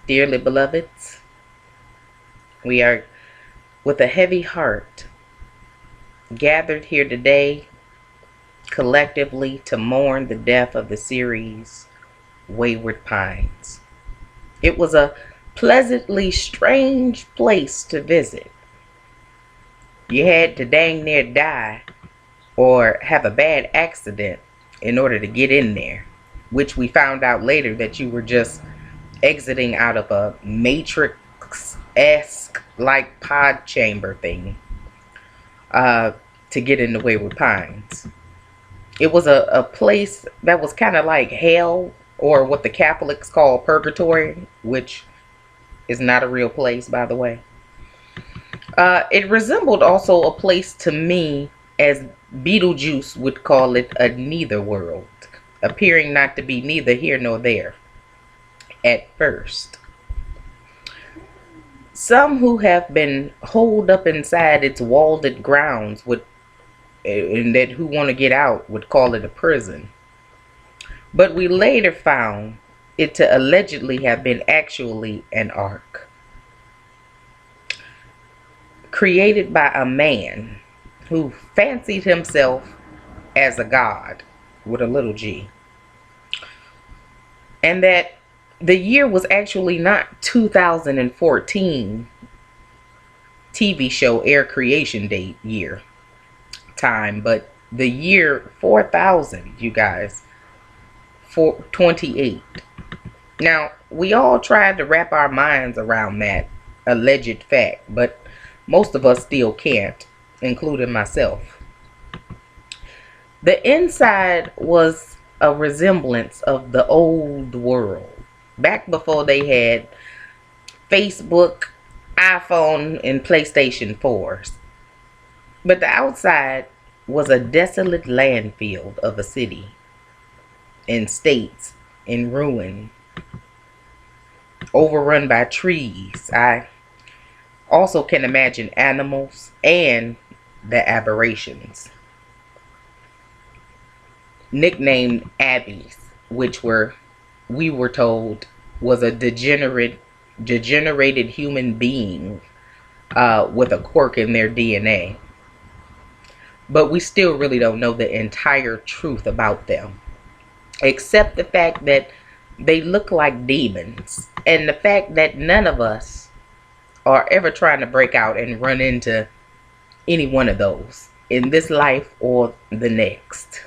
Dearly beloveds, we are with a heavy heart gathered here today collectively to mourn the death of the series Wayward Pines. It was a pleasantly strange place to visit. You had to dang near die or have a bad accident in order to get in there, which we found out later that you were just exiting out of a Matrix-esque like pod chamber thing to get into Wayward Pines. It was a place that was kind of like hell, or what the Catholics call purgatory, which is not a real place, by the way. It resembled also a place to me, as Beetlejuice would call it, a neither world, appearing not to be neither here nor there at first. Some who have been holed up inside its walled grounds and that who want to get out would call it a prison. But we later found it to allegedly have been actually an ark created by a man who fancied himself as a god with a little g. And that the year was actually not 2014 TV show air creation date year time, but the year 4000, you guys, 428. Now, we all tried to wrap our minds around that alleged fact, but most of us still can't, including myself. The inside was a resemblance of the old world, back before they had Facebook, iPhone, and PlayStation 4s. But the outside was a desolate landfill of a city and states in ruin, overrun by trees. I also can imagine animals and the aberrations, nicknamed Abbeys, which we were told was a degenerated human being with a quirk in their DNA. But we still really don't know the entire truth about them, except the fact that they look like demons, and the fact that none of us are ever trying to break out and run into any one of those in this life or the next.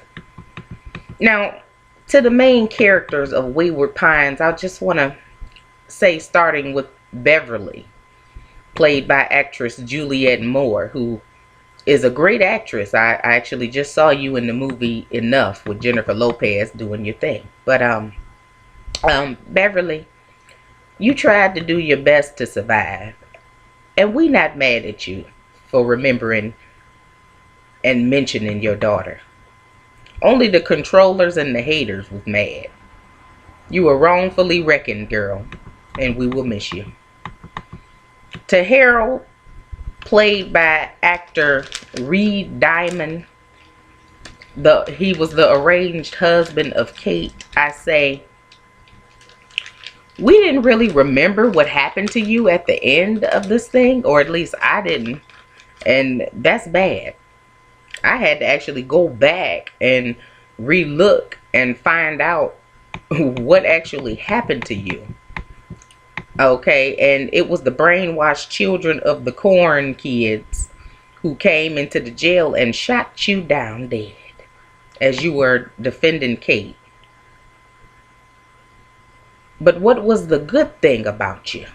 Now, to the main characters of Wayward Pines, I just want to say, starting with Beverly, played by actress Juliette Moore, who is a great actress. I actually just saw you in the movie Enough with Jennifer Lopez doing your thing. But Beverly, you tried to do your best to survive, and we not mad at you for remembering and mentioning your daughter. Only the controllers and the haters was mad. You were wrongfully reckoned, girl, and we will miss you. To Harold, played by actor Reed Diamond, he was the arranged husband of Kate, I say, we didn't really remember what happened to you at the end of this thing, or at least I didn't, and that's bad. I had to actually go back and re-look and find out what actually happened to you. Okay, and it was the brainwashed children of the corn kids who came into the jail and shot you down dead as you were defending Kate. But what was the good thing about you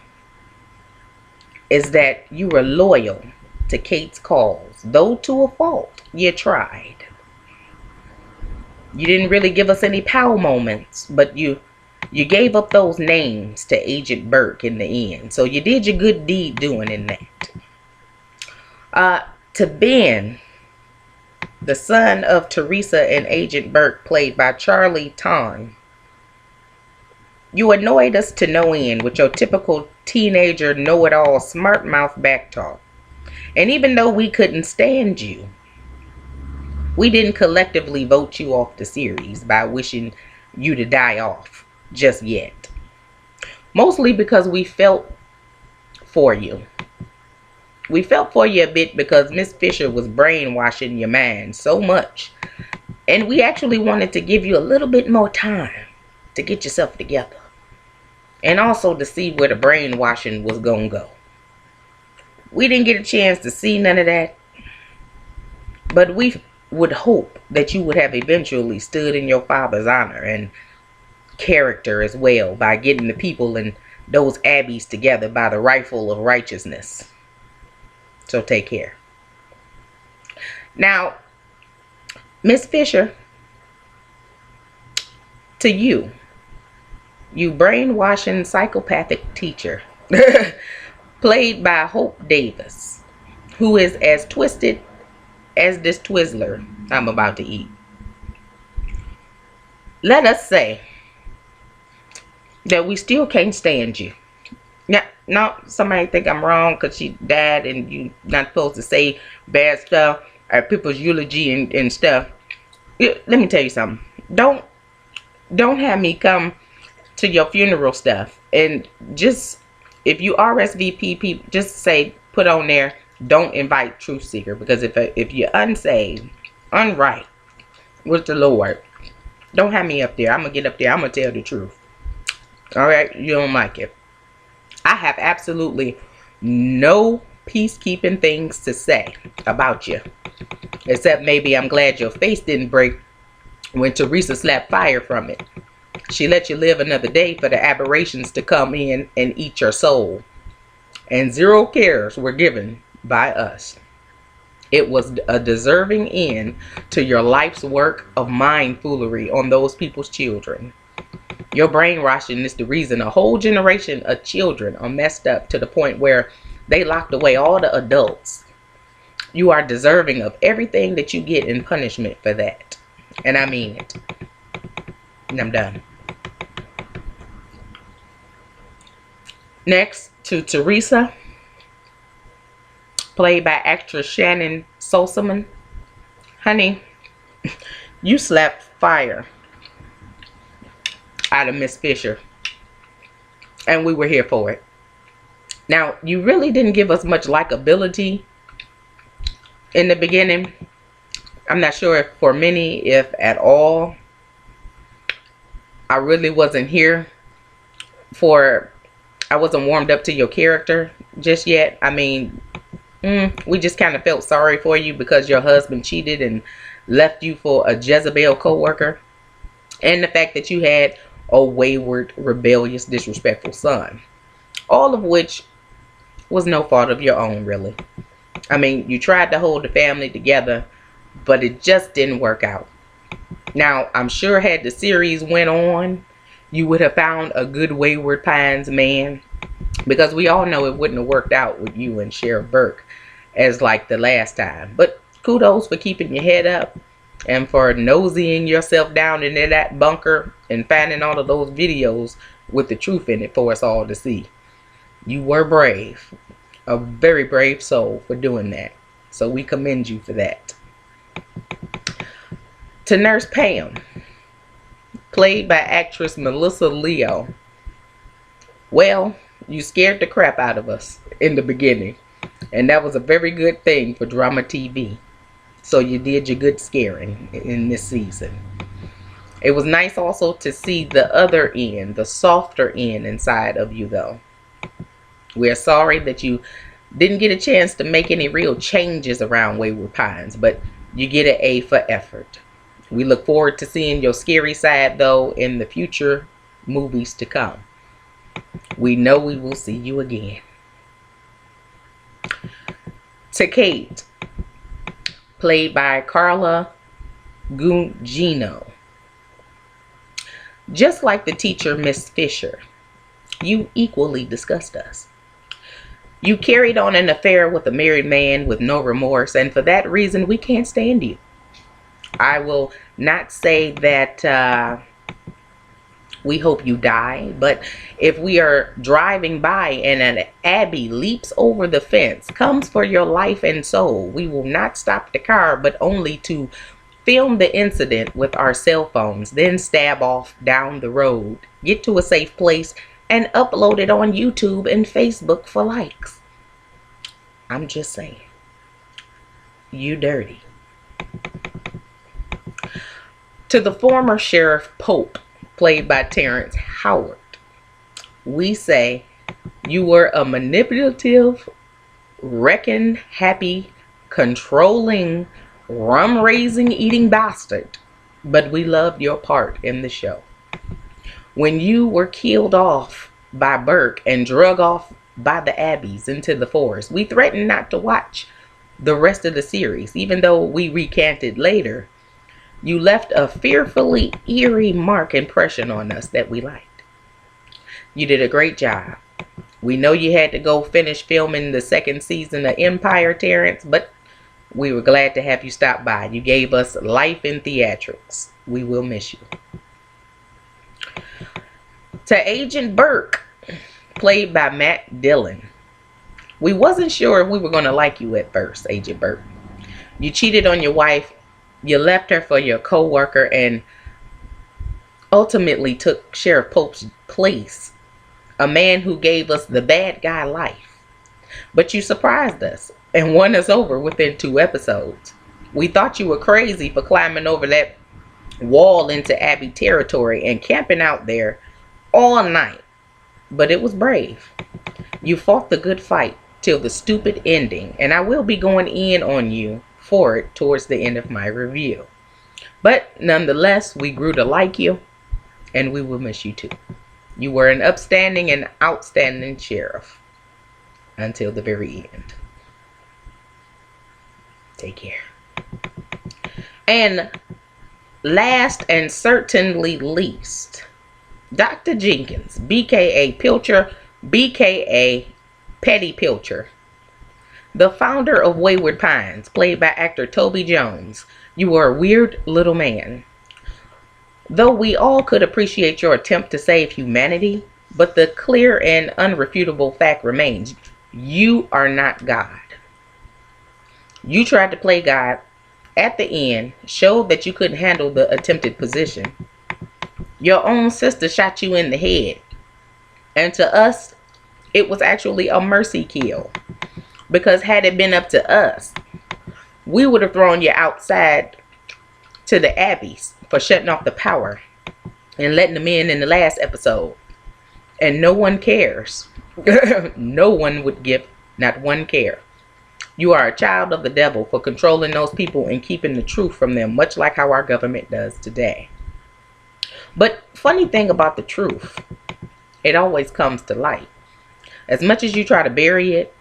is that you were loyal to Kate's cause. Though to a fault, you tried. You didn't really give us any power moments, but you gave up those names to Agent Burke in the end. So you did your good deed doing in that. To Ben, the son of Teresa and Agent Burke, played by Charlie Ton, you annoyed us to no end with your typical teenager know-it-all smart mouth backtalk. And even though we couldn't stand you, we didn't collectively vote you off the series by wishing you to die off just yet. Mostly because we felt for you. We felt for you a bit because Miss Fisher was brainwashing your mind so much. And we actually wanted to give you a little bit more time to get yourself together. And also to see where the brainwashing was going to go. We didn't get a chance to see none of that. But we would hope that you would have eventually stood in your father's honor and character as well by getting the people in those abbeys together by the rifle of righteousness. So take care. Now, Miss Fisher, to you, you brainwashing psychopathic teacher, played by Hope Davis, who is as twisted as this Twizzler I'm about to eat. Let us say that we still can't stand you. Now, somebody think I'm wrong because she died and you not supposed to say bad stuff at people's eulogy and stuff. Let me tell you something. Don't have me come to your funeral stuff. And just, if you RSVP people, just say, put on there, don't invite Truthseeker. Because if you're unsaved, unright with the Lord, don't have me up there. I'm going to get up there. I'm going to tell the truth. Alright? You don't like it. I have absolutely no peacekeeping things to say about you. Except maybe I'm glad your face didn't break when Teresa slapped fire from it. She let you live another day for the aberrations to come in and eat your soul. And zero cares were given by us. It was a deserving end to your life's work of mind foolery on those people's children. Your brainwashing is the reason a whole generation of children are messed up to the point where they locked away all the adults. You are deserving of everything that you get in punishment for that. And I mean it. And I'm done. Next to Teresa, played by actress Shannon Sosaman. Honey, you slapped fire out of Miss Fisher. And we were here for it. Now, you really didn't give us much likability in the beginning. I'm not sure if for many, if at all. I really wasn't here for, I wasn't warmed up to your character just yet. I mean, we just kind of felt sorry for you because your husband cheated and left you for a Jezebel co-worker. And the fact that you had a wayward, rebellious, disrespectful son. All of which was no fault of your own, really. I mean, you tried to hold the family together, but it just didn't work out. Now, I'm sure had the series went on, you would have found a good Wayward Pines man. Because we all know it wouldn't have worked out with you and Sheriff Burke as like the last time. But kudos for keeping your head up. And for nosying yourself down into that bunker and finding all of those videos with the truth in it for us all to see. You were brave. A very brave soul for doing that. So we commend you for that. To Nurse Pam, played by actress Melissa Leo. Well, you scared the crap out of us in the beginning. And that was a very good thing for drama TV. So you did your good scaring in this season. It was nice also to see the other end, the softer end inside of you though. We're sorry that you didn't get a chance to make any real changes around Wayward Pines, but you get an A for effort. We look forward to seeing your scary side though in the future movies to come. We know we will see you again. To Kate, played by Carla Gugino. Just like the teacher, Miss Fisher, you equally disgust us. You carried on an affair with a married man with no remorse, and for that reason, we can't stand you. I will not say that we hope you die, but if we are driving by and an Abby leaps over the fence, comes for your life and soul, we will not stop the car, but only to film the incident with our cell phones, then stab off down the road, get to a safe place, and upload it on YouTube and Facebook for likes. I'm just saying. You dirty. To the former Sheriff Pope, played by Terrence Howard, we say you were a manipulative, wrecking, happy, controlling, rum-raising, eating bastard, but we loved your part in the show. When you were killed off by Burke and drug off by the Abbeys into the forest, we threatened not to watch the rest of the series, even though we recanted later. You left a fearfully eerie mark impression on us that we liked. You did a great job. We know you had to go finish filming the second season of Empire, Terrence, but we were glad to have you stop by. You gave us life in theatrics. We will miss you. To Agent Burke, played by Matt Dillon. We wasn't sure if we were going to like you at first, Agent Burke. You cheated on your wife, you left her for your co-worker, and ultimately took Sheriff Pope's place, a man who gave us the bad guy life. But you surprised us and won us over within 2 episodes. We thought you were crazy for climbing over that wall into Abbey territory and camping out there all night, but it was brave. You fought the good fight till the stupid ending, and I will be going in on you for it towards the end of my review. But nonetheless, we grew to like you, and we will miss you too. You were an upstanding and outstanding sheriff until the very end. Take care. And last and certainly least, Dr. Jenkins, BKA Pilcher, BKA Petty Pilcher, the founder of Wayward Pines, played by actor Toby Jones. You were a weird little man. Though we all could appreciate your attempt to save humanity, but the clear and unrefutable fact remains, you are not God. You tried to play God. At the end, showed that you couldn't handle the attempted position. Your own sister shot you in the head. And to us, it was actually a mercy kill. Because had it been up to us, we would have thrown you outside to the Abbeys for shutting off the power and letting them in the last episode. And no one cares. No one would give not one care. You are a child of the devil for controlling those people and keeping the truth from them, much like how our government does today. But funny thing about the truth, it always comes to light. As much as you try to bury it,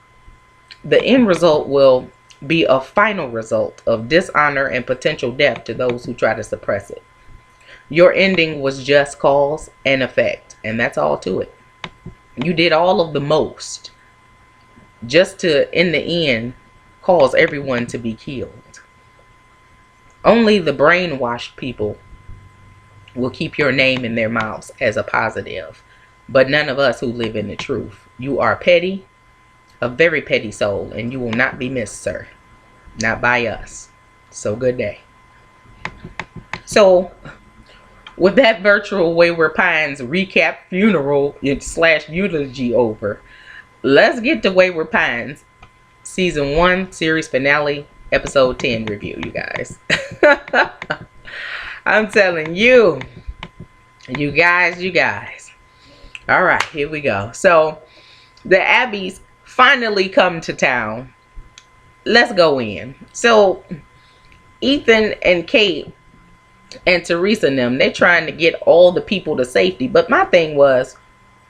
the end result will be a final result of dishonor and potential death to those who try to suppress it. Your ending was just cause and effect, and that's all to it. You did all of the most just to, in the end, cause everyone to be killed. Only the brainwashed people will keep your name in their mouths as a positive, but none of us who live in the truth. You are petty, a very petty soul, and you will not be missed, sir. Not by us. So good day. So, with that virtual Wayward Pines recap funeral / eulogy over, let's get to Wayward Pines Season 1, Series Finale, Episode 10 review, you guys. I'm telling you. You guys. Alright, here we go. So, the Abbeys finally come to town. Let's go in. So, Ethan and Kate and Teresa and them, they're trying to get all the people to safety. But my thing was,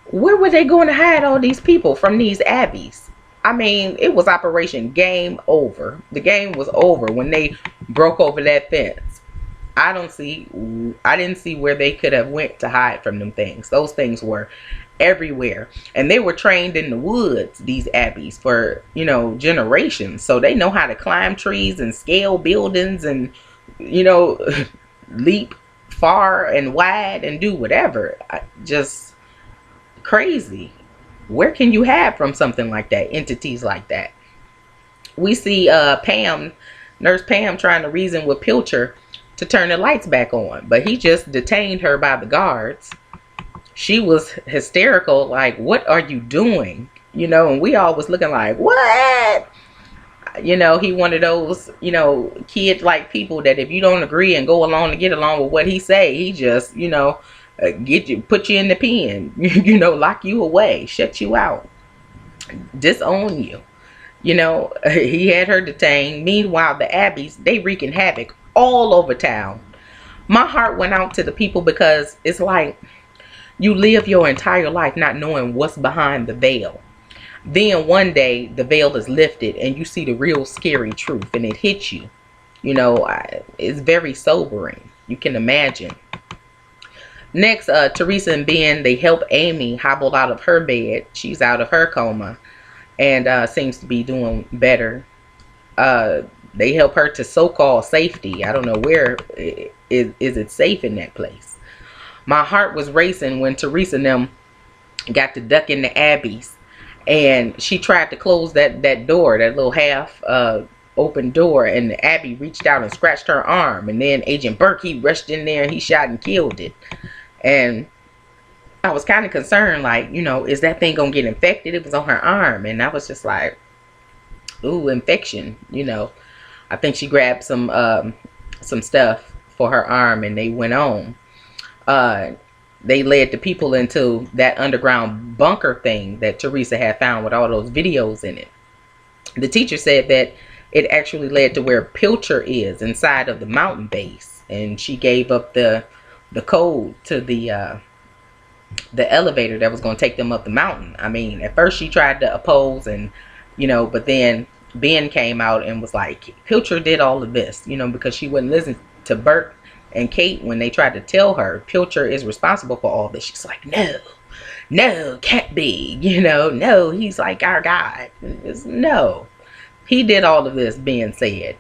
where were they going to hide all these people from these Abbeys? I mean, it was Operation Game Over. The game was over when they broke over that fence. I didn't see where they could have went to hide from them things. Those things were everywhere. And they were trained in the woods, these Abbeys, for, generations. So they know how to climb trees and scale buildings and, leap far and wide and do whatever. Just crazy. Where can you hide from something like that? Entities like that. We see Nurse Pam trying to reason with Pilcher to turn the lights back on, but he just detained her by the guards. she was hysterical, like, what are you doing? You know, and we all was looking like, what? You know, he one of those, you know, kid like people that if you don't agree and go along to get along with what he say, he just, you know, put you in the pen, you know, lock you away, shut you out, disown you. You know, he had her detained. Meanwhile, the Abbeys, they wreaking havoc all over town. My heart went out to the people because it's like you live your entire life not knowing what's behind the veil. Then one day the veil is lifted and you see the real scary truth and it hits you. You know, it's very sobering. You can imagine. Next, Teresa and Ben, they help Amy hobble out of her bed. She's out of her coma and seems to be doing better. They help her to so-called safety. I don't know where is it safe in that place. My heart was racing when Teresa and them got to duck in the Abbeys, and she tried to close that door, that little half open door, and the Abbey reached out and scratched her arm, and then Agent Burke, he rushed in there and he shot and killed it. And I was kind of concerned, like, you know, is that thing gonna get infected? It was on her arm, and I was just like, ooh, infection, you know. I think she grabbed some stuff for her arm and they went on. They led the people into that underground bunker thing that Teresa had found with all those videos in it. The teacher said that it actually led to where Pilcher is inside of the mountain base, and she gave up the code to the elevator that was going to take them up the mountain. I mean, at first she tried to oppose, and you know, but then Ben came out and was like, Pilcher did all of this, you know, because she wouldn't listen to Bert and Kate when they tried to tell her Pilcher is responsible for all this. She's like, no, can't be, you know, no, he's like our God. No, he did all of this, Ben said.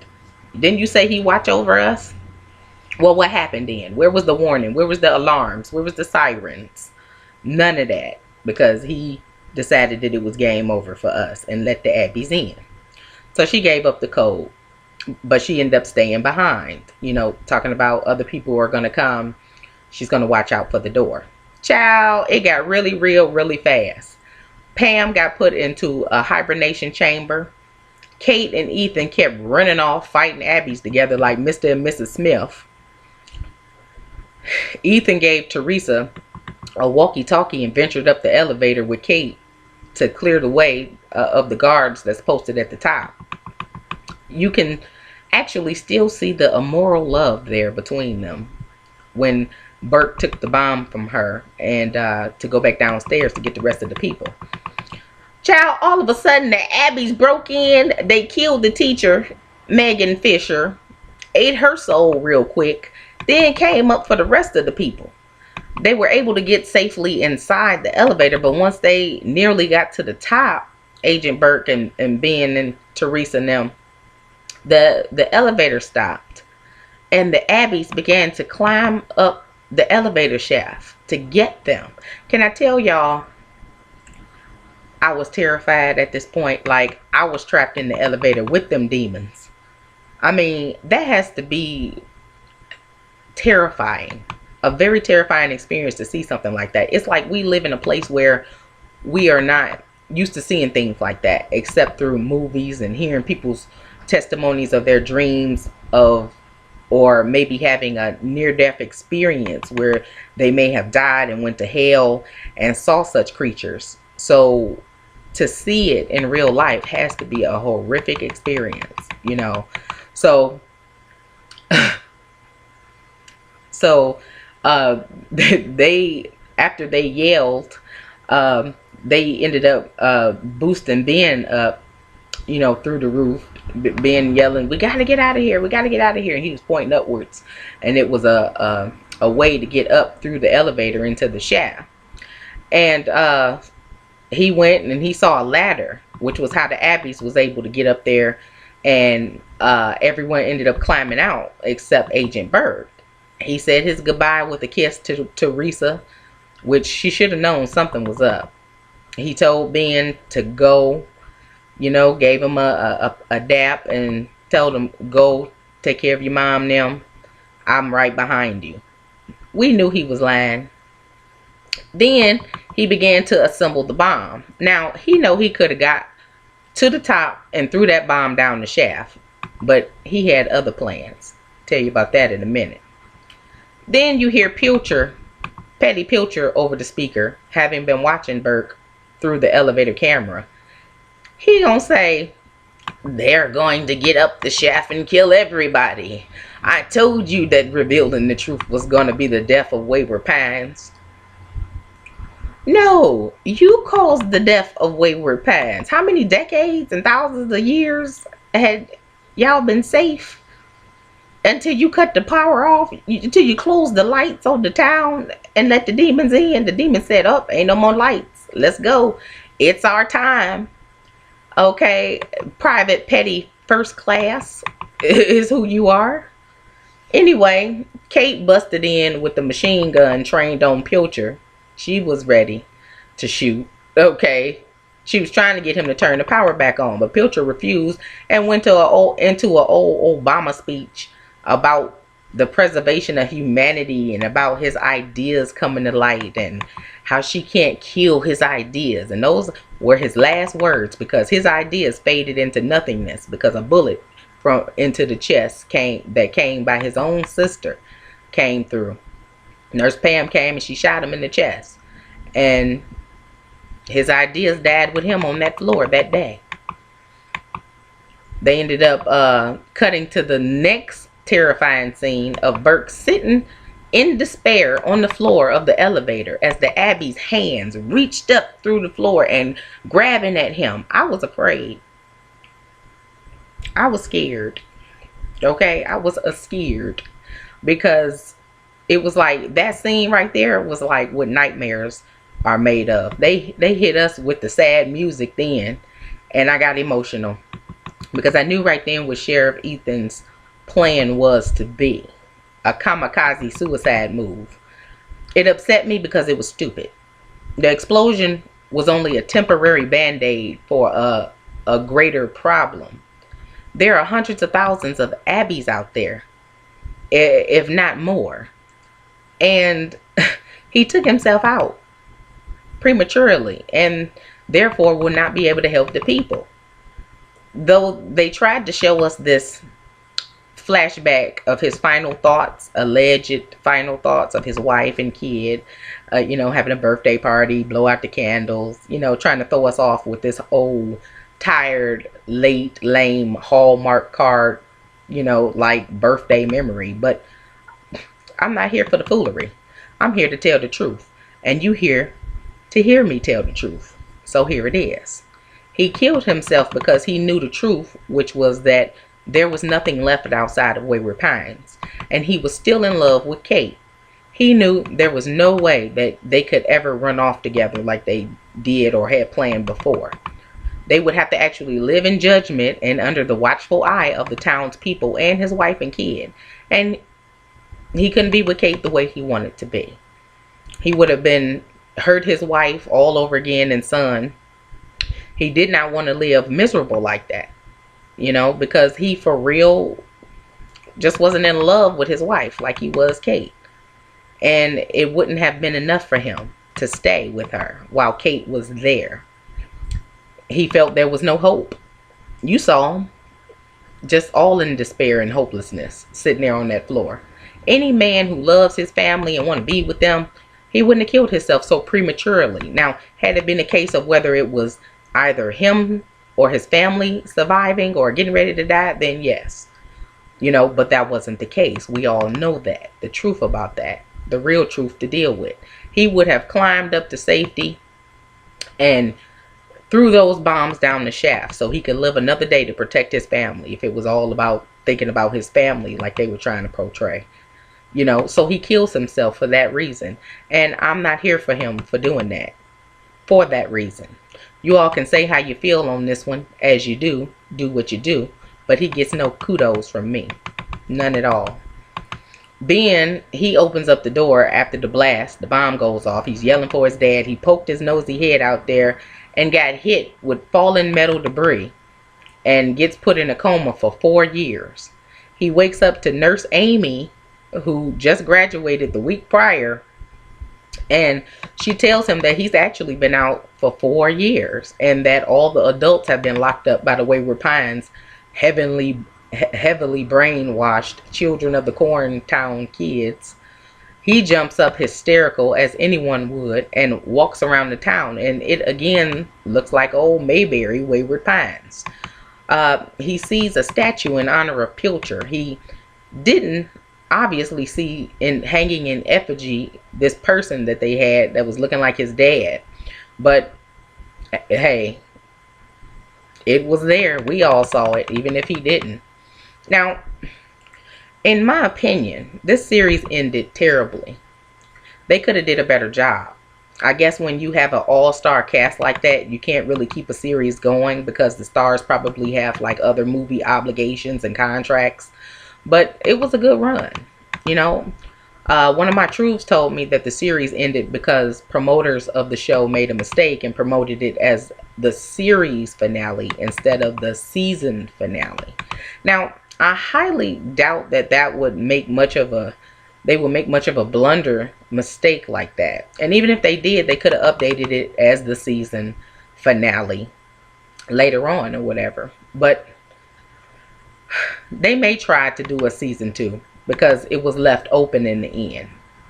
Didn't you say he watch over us? Well, what happened then? Where was the warning? Where was the alarms? Where was the sirens? None of that, because he decided that it was game over for us and let the Abbeys in. So she gave up the code, but she ended up staying behind, you know, talking about other people who are going to come. She's going to watch out for the door. Child, it got really real really fast. Pam got put into a hibernation chamber. Kate and Ethan kept running off fighting Abbeys together like Mr. and Mrs. Smith. Ethan gave Teresa a walkie-talkie and ventured up the elevator with Kate to clear the way of the guards that's posted at the top. You can actually still see the immoral love there between them when Bert took the bomb from her and to go back downstairs to get the rest of the people. Child, all of a sudden the Abbeys broke in. They killed the teacher, Megan Fisher, ate her soul real quick, then came up for the rest of the people. They were able to get safely inside the elevator, but once they nearly got to the top, Agent Burke and Ben and Teresa and them, the elevator stopped, and the Abbeys began to climb up the elevator shaft to get them. Can I tell y'all, I was terrified at this point. Like, I was trapped in the elevator with them demons. I mean, that has to be terrifying. A very terrifying experience to see something like that. It's like we live in a place where we are not used to seeing things like that, except through movies and hearing people's testimonies of their dreams of, or maybe having a near-death experience where they may have died and went to hell and saw such creatures. So to see it in real life has to be a horrific experience, you know. So they, after they yelled, they ended up boosting Ben up, you know, through the roof. Ben yelling, we gotta get out of here, we gotta get out of here, and he was pointing upwards, and it was a way to get up through the elevator into the shaft. And he went and he saw a ladder, which was how the Abbeys was able to get up there, and everyone ended up climbing out except Agent Bird. He said his goodbye with a kiss to Teresa, which she should have known something was up. He told Ben to go, you know, gave him a dap and told him, go take care of your mom now. I'm right behind you. We knew he was lying. Then he began to assemble the bomb. Now, he know he could have got to the top and threw that bomb down the shaft, but he had other plans. Tell you about that in a minute. Then you hear Pilcher, Petty Pilcher, over the speaker, having been watching Burke through the elevator camera. He gonna say, "They're going to get up the shaft and kill everybody. I told you that revealing the truth was gonna be the death of Wayward Pines." No, you caused the death of Wayward Pines. How many decades and thousands of years had y'all been safe? Until you cut the power off, until you closed the lights on the town and let the demons in. The demons said, "Up, ain't no more lights. Let's go. It's our time." Okay, Private Petty First Class is who you are. Anyway, Kate busted in with the machine gun trained on Pilcher. She was ready to shoot. Okay, she was trying to get him to turn the power back on, but Pilcher refused and went into an old Obama speech about the preservation of humanity and about his ideas coming to light and how she can't kill his ideas. And those were his last words, because his ideas faded into nothingness because a bullet from into the chest came by his own sister came through. Nurse Pam came and she shot him in the chest, and his ideas died with him on that floor that day. They ended up cutting to the next terrifying scene of Burke sitting in despair on the floor of the elevator as the Abbey's hands reached up through the floor and grabbing at him. I was afraid. I was scared. Okay, I was scared, because it was like that scene right there was like what nightmares are made of. They hit us with the sad music then, and I got emotional because I knew right then what Sheriff Ethan's plan was to be. A kamikaze suicide move. It upset me because it was stupid. The explosion was only a temporary band-aid for a greater problem. There are hundreds of thousands of Abbeys out there, if not more. And he took himself out prematurely and therefore will not be able to help the people. Though they tried to show us this flashback of his final thoughts, alleged final thoughts of his wife and kid, having a birthday party, blow out the candles, trying to throw us off with this old, tired, late, lame Hallmark card, like birthday memory. But I'm not here for the foolery. I'm here to tell the truth. And you here to hear me tell the truth. So here it is. He killed himself because he knew the truth, which was that there was nothing left outside of Wayward Pines. And he was still in love with Kate. He knew there was no way that they could ever run off together like they did or had planned before. They would have to actually live in judgment and under the watchful eye of the town's people and his wife and kid. And he couldn't be with Kate the way he wanted to be. He would have been hurt his wife all over again and son. He did not want to live miserable like that, because he for real just wasn't in love with his wife like he was Kate. And it wouldn't have been enough for him to stay with her while Kate was there. He felt there was no hope. You saw him, just all in despair and hopelessness, sitting there on that floor. Any man who loves his family and want to be with them, he wouldn't have killed himself so prematurely. Now, had it been a case of whether it was either him or his family surviving or getting ready to die, then yes. But that wasn't the case. We all know that. The truth about that. The real truth to deal with. He would have climbed up to safety and threw those bombs down the shaft so he could live another day to protect his family, if it was all about thinking about his family like they were trying to portray. So he kills himself for that reason. And I'm not here for him for doing that. For that reason. You all can say how you feel on this one, as you do what you do, but he gets no kudos from me. None at all. Ben, he opens up the door after the blast. The bomb goes off. He's yelling for his dad. He poked his nosy head out there and got hit with fallen metal debris and gets put in a coma for 4 years. He wakes up to Nurse Amy, who just graduated the week prior, And she tells him that he's actually been out for 4 years and that all the adults have been locked up by the Wayward Pines, heavily brainwashed children of the Corn Town kids. He jumps up hysterical as anyone would and walks around the town, and it again looks like old Mayberry Wayward Pines. He sees a statue in honor of Pilcher. He didn't obviously see hanging in effigy this person that they had that was looking like his dad, but hey, it was there. We all saw it, even if he didn't. Now, in my opinion, this series ended terribly. They could have did a better job. I guess when you have an all-star cast like that, you can't really keep a series going because the stars probably have like other movie obligations and contracts. But it was a good run, you know. One of my truths told me that the series ended because promoters of the show made a mistake and promoted it as the series finale instead of the season finale. Now, I highly doubt that they would make much of a blunder mistake like that. And even if they did, they could have updated it as the season finale later on or whatever. But they may try to do a season 2 because it was left open in the end.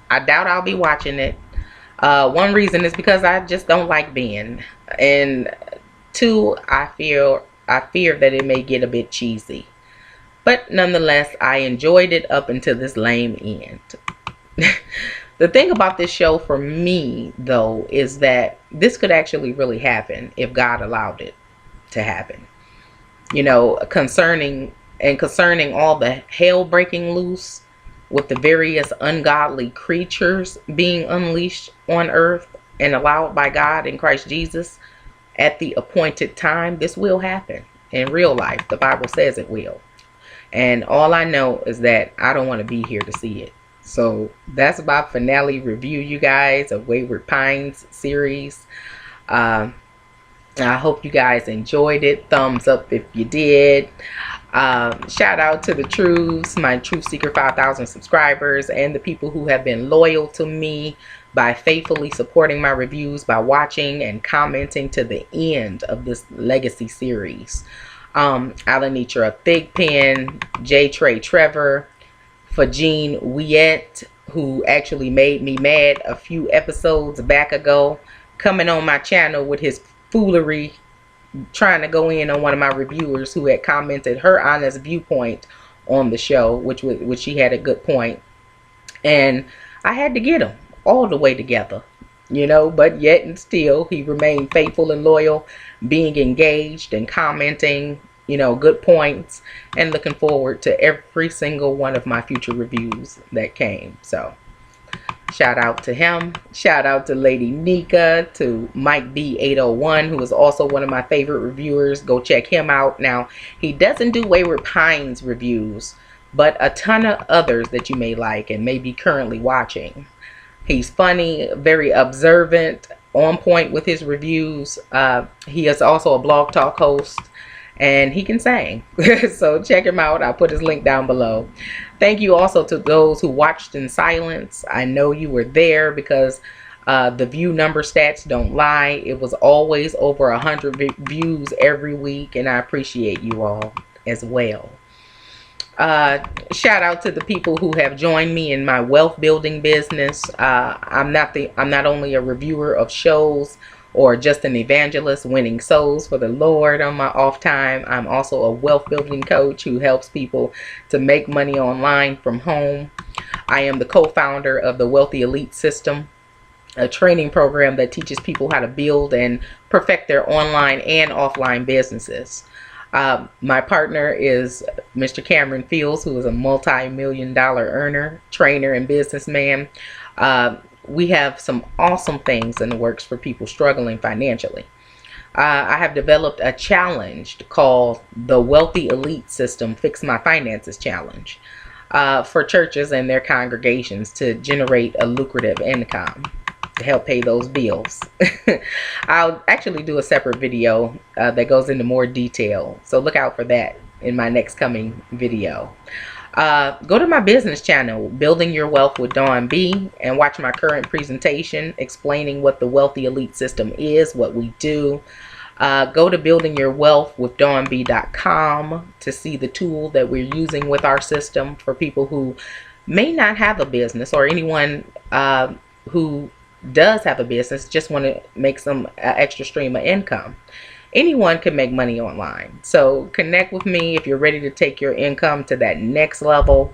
I doubt I'll be watching it. One reason is because I just don't like Ben, and 2, I fear that it may get a bit cheesy. But nonetheless, I enjoyed it up until this lame end. The thing about this show for me, though, is that this could actually really happen if God allowed it to happen. You know, concerning all the hell breaking loose with the various ungodly creatures being unleashed on earth and allowed by God in Christ Jesus at the appointed time. This will happen in real life. The Bible says it will. And all I know is that I don't want to be here to see it. So that's my finale review, you guys, of Wayward Pines series. I hope you guys enjoyed it. Thumbs up if you did. Shout out to the Truths, my Truthseeker 5,000 subscribers, and the people who have been loyal to me by faithfully supporting my reviews by watching and commenting to the end of this legacy series. Alanitra Thigpen, J. Trey Trevor, Fajeen Wiet, who actually made me mad a few episodes back ago, coming on my channel with his foolery, trying to go in on one of my reviewers who had commented her honest viewpoint on the show, which she had a good point, and I had to get him all the way together, you know, but yet and still he remained faithful and loyal, being engaged and commenting, you know, good points, and looking forward to every single one of my future reviews that came. So shout out to him. Shout out to Lady Nika, to MikeB801, who is also one of my favorite reviewers. Go check him out. Now, he doesn't do Wayward Pines reviews, but a ton of others that you may like and may be currently watching. He's funny, very observant, on point with his reviews. He is also a blog talk host, and he can sing. So check him out. I'll put his link down below. Thank you also to those who watched in silence. I know you were there because the view number stats don't lie. It was always over 100 views every week, and I appreciate you all as well. Shout out to the people who have joined me in my wealth building business. I'm not only a reviewer of shows or just an evangelist winning souls for the Lord on my off time. I'm also a wealth building coach who helps people to make money online from home. I am the co-founder of the Wealthy Elite System, a training program that teaches people how to build and perfect their online and offline businesses. My partner is Mr. Cameron Fields, who is a multi-million-dollar earner, trainer, and businessman. We have some awesome things in the works for people struggling financially. I have developed a challenge called the Wealthy Elite System Fix My Finances Challenge for churches and their congregations to generate a lucrative income to help pay those bills. I'll actually do a separate video that goes into more detail, so look out for that in my next coming video. Go to my business channel, Building Your Wealth with Dawn B, and watch my current presentation explaining what the Wealthy Elite System is, what we do. Go to buildingyourwealthwithdawnb.com to see the tool that we're using with our system for people who may not have a business, or anyone who does have a business, just want to make some extra stream of income. Anyone can make money online. So connect with me if you're ready to take your income to that next level.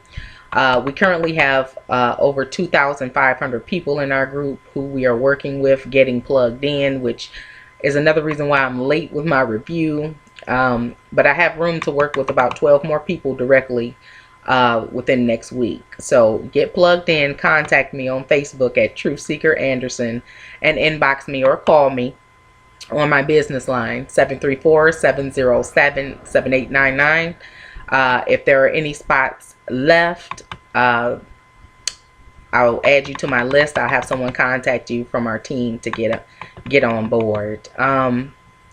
We currently have over 2,500 people in our group who we are working with getting plugged in, which is another reason why I'm late with my review. But I have room to work with about 12 more people directly within next week. So get plugged in, contact me on Facebook at Truthseeker Anderson, and inbox me or call me on my business line, 734-707-7899. If there are any spots left, I'll add you to my list. I'll have someone contact you from our team to get on board. I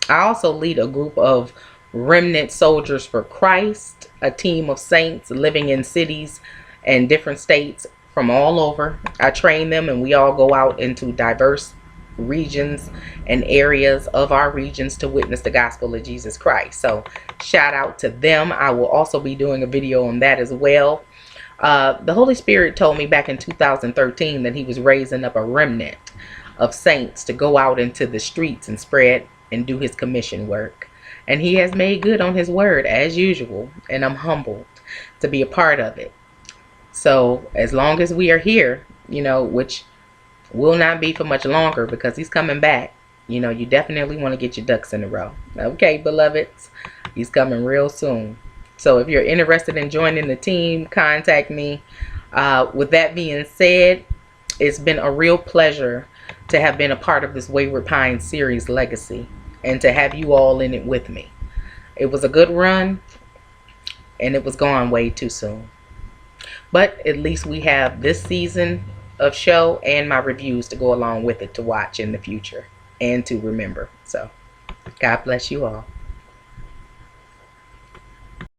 also lead a group of remnant soldiers for Christ, a team of saints living in cities and different states from all over. I train them, and we all go out into diverse regions and areas of our regions to witness the gospel of Jesus Christ. So shout out to them. I will also be doing a video on that as well. The Holy Spirit told me back in 2013 that he was raising up a remnant of saints to go out into the streets and spread and do his commission work. And he has made good on his word as usual, and I'm humbled to be a part of it. So as long as we are here, which will not be for much longer because he's coming back, you definitely want to get your ducks in a row. Okay, beloveds, he's coming real soon. So if you're interested in joining the team, contact me. With that being said, it's been a real pleasure to have been a part of this Wayward Pines Series legacy, and to have you all in it with me. It was a good run, and it was gone way too soon. But at least we have this season of show and my reviews to go along with it to watch in the future and to remember. So God bless you all.